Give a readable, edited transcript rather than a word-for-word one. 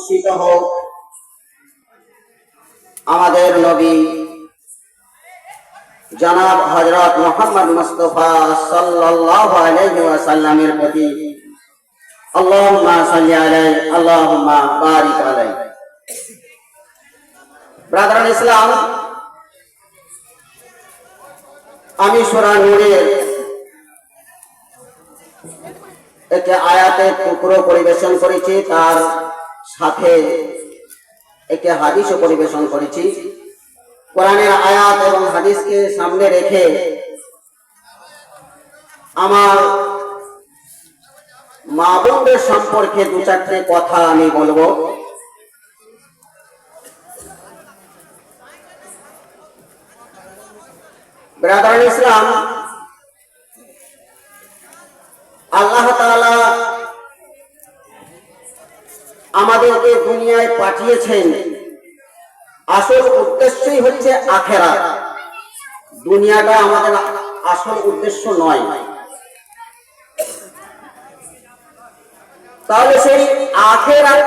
বর্ষিত হোক আমাদের নবী জনাব হযরত মুহাম্মদ মুস্তাফা সাল্লাল্লাহু আলাইহি ওয়াসাল্লামের প্রতি। আল্লাহুম্মা সাল্লি আলাইহি আল্লাহুম্মা বারিক আলাইহি। ব্রাদার ইসলাম, আমি সূরা নূরের একটি আয়াতের টুকরো পরিবেশন করেছি, তার সাথে একটি হাদিসও পরিবেশন করেছি। কোরআনের আয়াত এবং হাদিসকে সামনে রেখে আমার মা বোনদের সম্পর্কে দু চারটে কথা আমি বলবো। ব্রাদার ইসলাম, আল্লাহ তাআলা আমাদেরকে দুনিয়ায় পাঠিয়েছেন, আসল উদ্দেশ্যই হচ্ছে আখিরাত। দুনিয়াটা আমাদের আসল উদ্দেশ্য নয়। তাহলে সেই আখিরাত